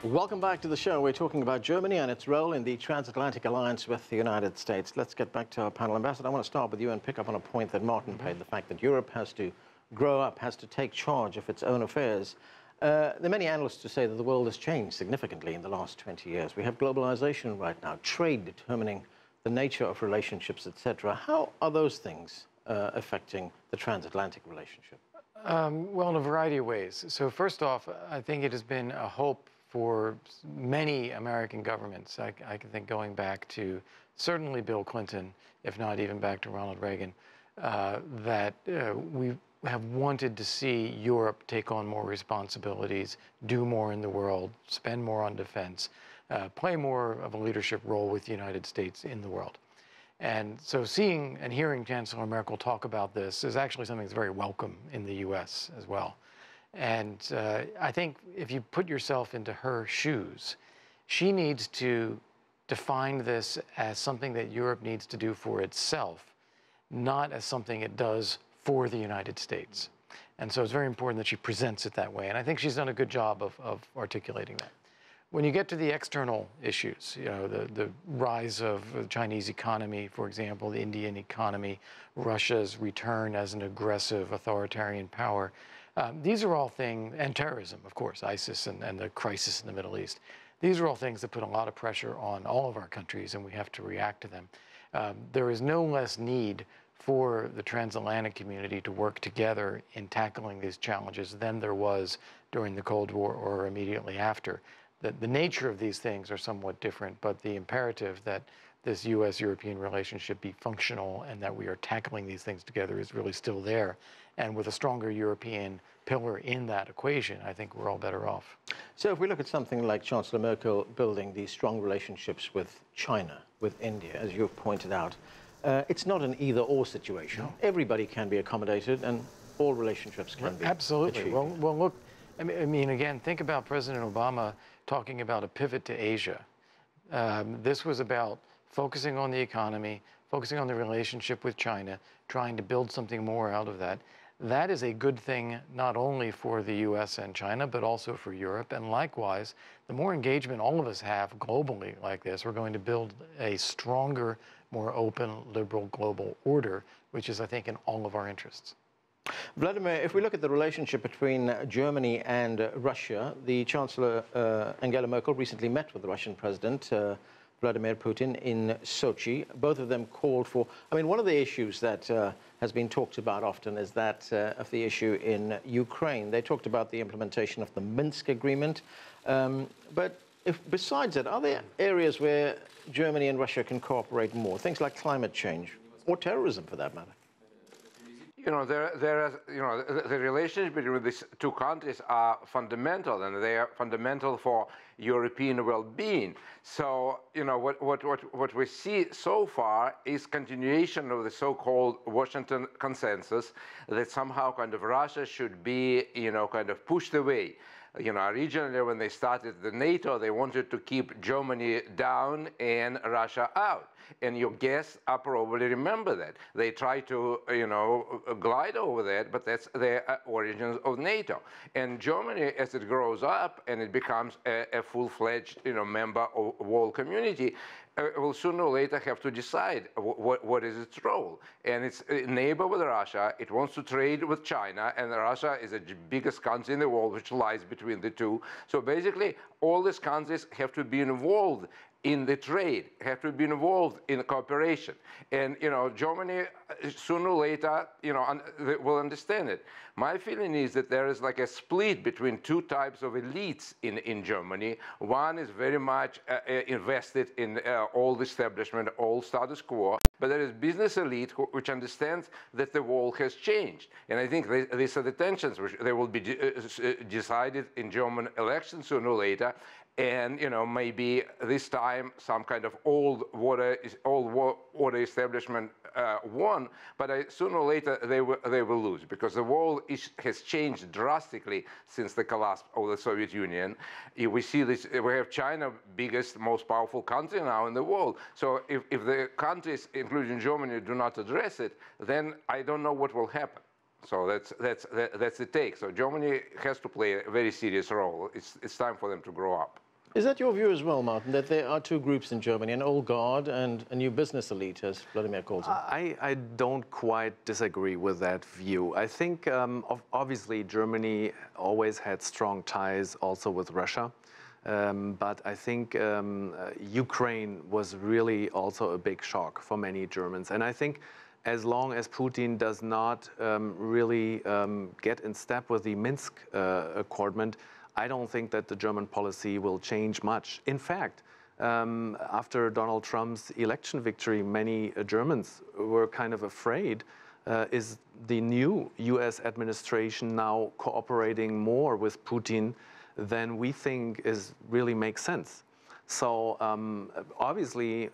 Welcome back to the show. We're talking about Germany and its role in the transatlantic alliance with the United States. Let's get back to our panel. Ambassador, I want to start with you and pick up on a point that Martin made, the fact that Europe has to grow up, has to take charge of its own affairs. There are many analysts who say that the world has changed significantly in the last 20 years. We have globalization right now, trade determining the nature of relationships, etc. How are those things affecting the transatlantic relationship? Well, in a variety of ways. So first off, I think it has been a hope for many American governments. I can think going back to certainly Bill Clinton, if not even back to Ronald Reagan, that we have wanted to see Europe take on more responsibilities, do more in the world, spend more on defense, play more of a leadership role with the United States in the world. And so seeing and hearing Chancellor Merkel talk about this is actually something that's very welcome in the US as well. And I think if you put yourself into her shoes, she needs to define this as something that Europe needs to do for itself, not as something it does for the United States. And so it's very important that she presents it that way. And I think she's done a good job of articulating that. When you get to the external issues, you know, the rise of the Chinese economy, for example, the Indian economy, Russia's return as an aggressive authoritarian power, these are all things, and terrorism, of course, ISIS and the crisis in the Middle East. These are all things that put a lot of pressure on all of our countries, and we have to react to them. There is no less need for the transatlantic community to work together in tackling these challenges than there was during the Cold War or immediately after. The nature of these things are somewhat different, but the imperative that this U.S.-European relationship be functional and that we are tackling these things together is really still there. And with a stronger European pillar in that equation, I think we're all better off. So if we look at something like Chancellor Merkel building these strong relationships with China, with India, as you've pointed out, it's not an either-or situation. No. Everybody can be accommodated and all relationships can be Absolutely. achieved. Well, look, I mean, again, think about President Obama talking about a pivot to Asia. This was about focusing on the economy, focusing on the relationship with China, trying to build something more out of that. That is a good thing not only for the US and China, but also for Europe. And likewise, the more engagement all of us have globally like this, we're going to build a stronger, more open, liberal global order, which is, I think, in all of our interests. Vladimir, if we look at the relationship between Germany and Russia, the Chancellor Angela Merkel recently met with the Russian President Vladimir Putin in Sochi. Both of them called for, I mean, one of the issues that has been talked about often is that of the issue in Ukraine. They talked about the implementation of the Minsk agreement. But besides that, are there areas where Germany and Russia can cooperate more? Things like climate change or terrorism, for that matter. You know, the relationship between these two countries are fundamental, and they are fundamental for European well-being. So, you know, what we see so far is continuation of the so-called Washington consensus that somehow kind of Russia should be, you know, kind of pushed away. You know, originally when they started the NATO, they wanted to keep Germany down and Russia out. And your guests probably remember that. They try to, you know, glide over that, but that's the origins of NATO. And Germany, as it grows up and it becomes a full-fledged, you know, member of the world community, will sooner or later have to decide what is its role. And it's a neighbor with Russia. It wants to trade with China, and Russia is the biggest country in the world, which lies between the two. So basically, all these countries have to be involved in the trade, have to be involved in cooperation. And, you know, Germany, sooner or later, you know, will understand it. My feeling is that there is like a split between two types of elites in Germany. One is very much invested in all the establishment, all status quo. But there is business elite which understands that the world has changed. And I think these are the tensions which they will be decided in German elections sooner or later. And, you know, maybe this time some kind of old order establishment won, but sooner or later they will lose, because the world has changed drastically since the collapse of the Soviet Union. We see this, we have China, biggest, most powerful country now in the world. So if the countries, including Germany, do not address it, then I don't know what will happen. So that's the take. So Germany has to play a very serious role. It's time for them to grow up. Is that your view as well, Martin, that there are two groups in Germany, an old guard and a new business elite, as Vladimir calls it? I don't quite disagree with that view. I think, obviously, Germany always had strong ties also with Russia. But I think Ukraine was really also a big shock for many Germans. And I think as long as Putin does not really get in step with the Minsk Accord, I don't think that the German policy will change much. In fact, after Donald Trump's election victory, many Germans were kind of afraid, is the new US administration now cooperating more with Putin than we think really makes sense. So obviously,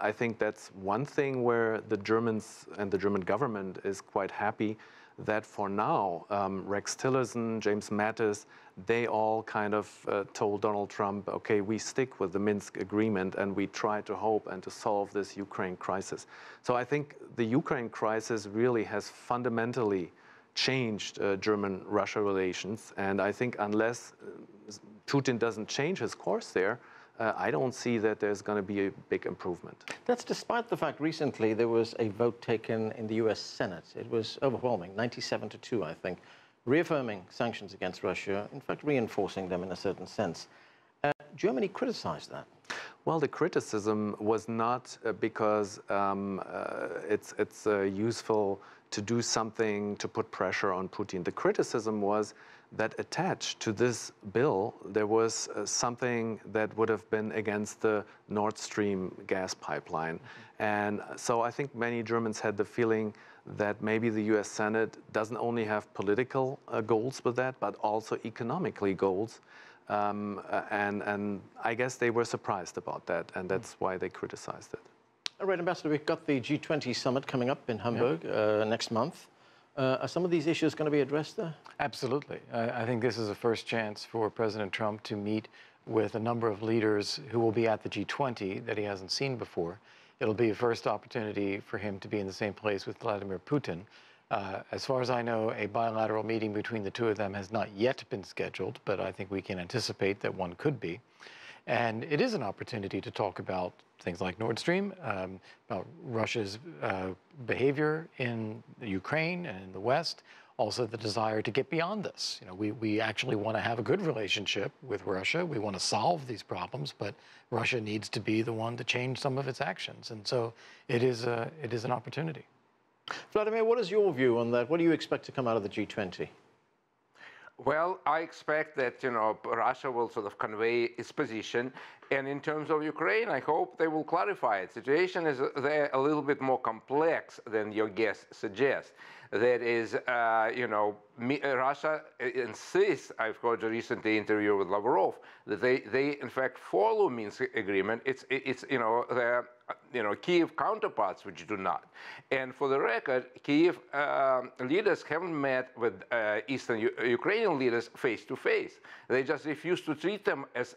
I think that's one thing where the Germans and the German government is quite happy that for now, Rex Tillerson, James Mattis, they all kind of told Donald Trump, okay, we stick with the Minsk agreement and we try to hope and to solve this Ukraine crisis. So I think the Ukraine crisis really has fundamentally changed German-Russia relations. And I think unless Putin doesn't change his course there, I don't see that there's going to be a big improvement. That's despite the fact recently there was a vote taken in the US Senate. It was overwhelming, 97-2, I think, reaffirming sanctions against Russia, in fact, reinforcing them in a certain sense. Germany criticized that. Well, the criticism was not because it's useful to do something to put pressure on Putin. The criticism was that attached to this bill, there was something that would have been against the Nord Stream gas pipeline. And so I think many Germans had the feeling that maybe the US Senate doesn't only have political goals with that, but also economically goals. And I guess they were surprised about that, and that's why they criticized it. All right, Ambassador, we've got the G20 summit coming up in Hamburg next month. Are some of these issues going to be addressed there? Absolutely. I think this is a first chance for President Trump to meet with a number of leaders who will be at the G20 that he hasn't seen before. It'll be a first opportunity for him to be in the same place with Vladimir Putin. As far as I know, a bilateral meeting between the two of them has not yet been scheduled, but I think we can anticipate that one could be. And it is an opportunity to talk about things like Nord Stream, about Russia's behavior in the Ukraine and in the West, also the desire to get beyond this. You know, we actually want to have a good relationship with Russia. We want to solve these problems, but Russia needs to be the one to change some of its actions. And so it is an opportunity. Vladimir, what is your view on that? What do you expect to come out of the G20? Well, I expect that, Russia will sort of convey its position. And in terms of Ukraine, I hope they will clarify it. The situation is there a little bit more complex than your guess suggests. That is, Russia insists, I've heard a recent interview with Lavrov, that they in fact follow Minsk agreement. It's their Kiev counterparts which do not. And for the record, Kiev leaders haven't met with Eastern Ukrainian leaders face to face. They just refuse to treat them as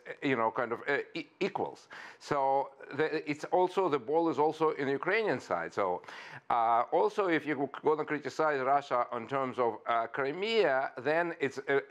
equals. So it's also, the ball is also in the Ukrainian side. So also, if you're going to criticize Russia in terms of Crimea, then it's a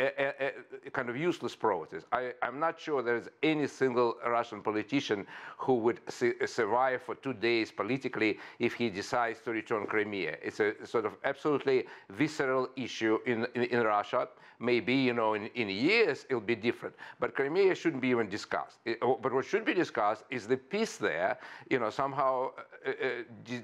kind of useless process. I'm not sure there's any single Russian politician who would survive for 2 days politically if he decides to return Crimea. It's a sort of absolutely visceral issue in Russia. Maybe, in years it'll be different. But Crimea shouldn't be even discussed. But what should be discussed is the peace there, somehow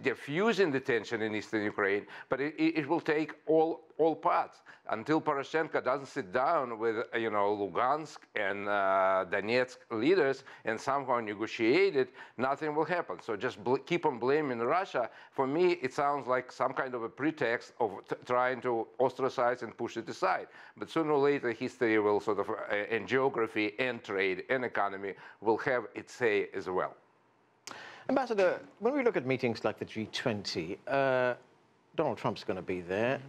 diffusing the tension in eastern Ukraine. But it will take all parts until Poroshenko doesn't sit down with, Lugansk and Donetsk leaders and somehow negotiate it, nothing will happen. So just keep on blaming Russia. For me, it sounds like some kind of a pretext of trying to ostracize and push it aside. But sooner or later, history will sort of, and geography and trade and economy will have its say as well. Ambassador, when we look at meetings like the G20, Donald Trump's going to be there.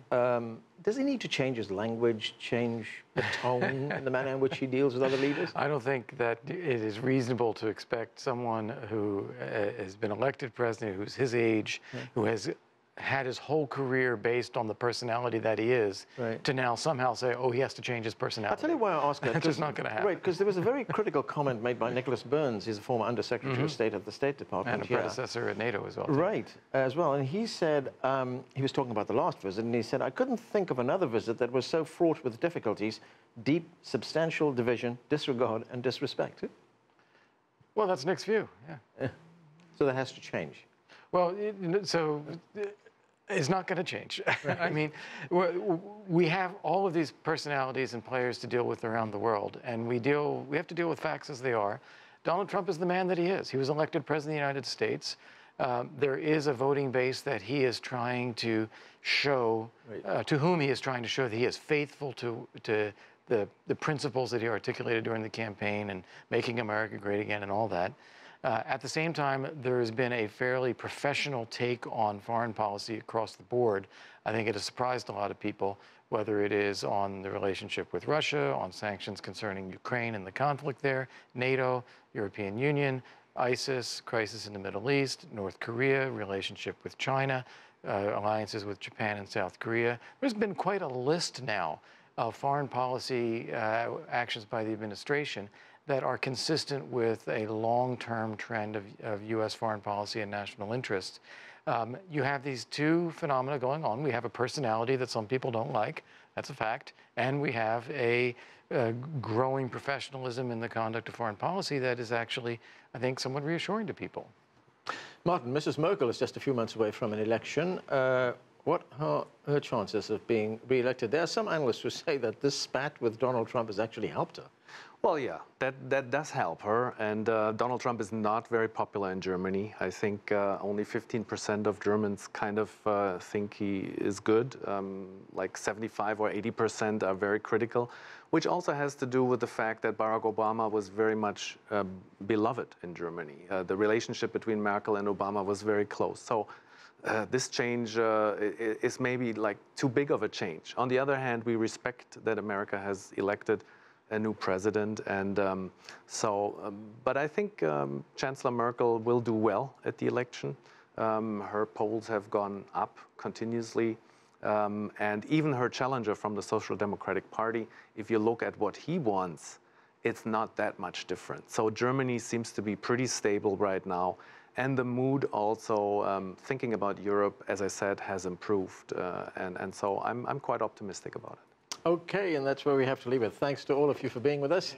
Does he need to change his language, change the tone and the manner in which he deals with other leaders? I don't think that it is reasonable to expect someone who has been elected president, who's his age, who has had his whole career based on the personality that he is, Right. to now somehow say, oh, he has to change his personality. I'll tell you why I ask that. It's just not going to happen. Right, because there was a very critical comment made by Nicholas Burns. He's a former Undersecretary of State at the State Department. And a predecessor at NATO as well. Too. Right, as well. And he said, he was talking about the last visit, and he said, I couldn't think of another visit that was so fraught with difficulties, deep, substantial division, disregard, and disrespect. Well, that's Nick's view, yeah. So that has to change. Well, it's not going to change. Right. I mean, we have all of these personalities and players to deal with around the world, and we have to deal with facts as they are. Donald Trump is the man that he is. He was elected president of the United States. There is a voting base that he is trying to show, to whom he is trying to show that he is faithful to the principles that he articulated during the campaign and making America great again and all that. At the same time, there has been a fairly professional take on foreign policy across the board. I think it has surprised a lot of people, whether it is on the relationship with Russia, on sanctions concerning Ukraine and the conflict there, NATO, European Union, ISIS, crisis in the Middle East, North Korea, relationship with China, alliances with Japan and South Korea. There's been quite a list now of foreign policy actions by the administration that are consistent with a long-term trend of U.S. foreign policy and national interests. You have these two phenomena going on. We have a personality that some people don't like, that's a fact, and we have a growing professionalism in the conduct of foreign policy that is actually, I think, somewhat reassuring to people. Martin, Mrs. Merkel is just a few months away from an election. What are her chances of being re-elected? There are some analysts who say that this spat with Donald Trump has actually helped her. Well, yeah, that does help her. And Donald Trump is not very popular in Germany. I think only 15% of Germans kind of think he is good. Like 75 or 80% are very critical, which also has to do with the fact that Barack Obama was very much beloved in Germany. The relationship between Merkel and Obama was very close. So this change is maybe like too big of a change. On the other hand, we respect that America has elected a new president, and but I think Chancellor Merkel will do well at the election. Her polls have gone up continuously, and even her challenger from the Social Democratic Party, if you look at what he wants, it's not that much different. So Germany seems to be pretty stable right now, and the mood also, thinking about Europe, as I said, has improved, and so I'm quite optimistic about it. Okay, and that's where we have to leave it. Thanks to all of you for being with us.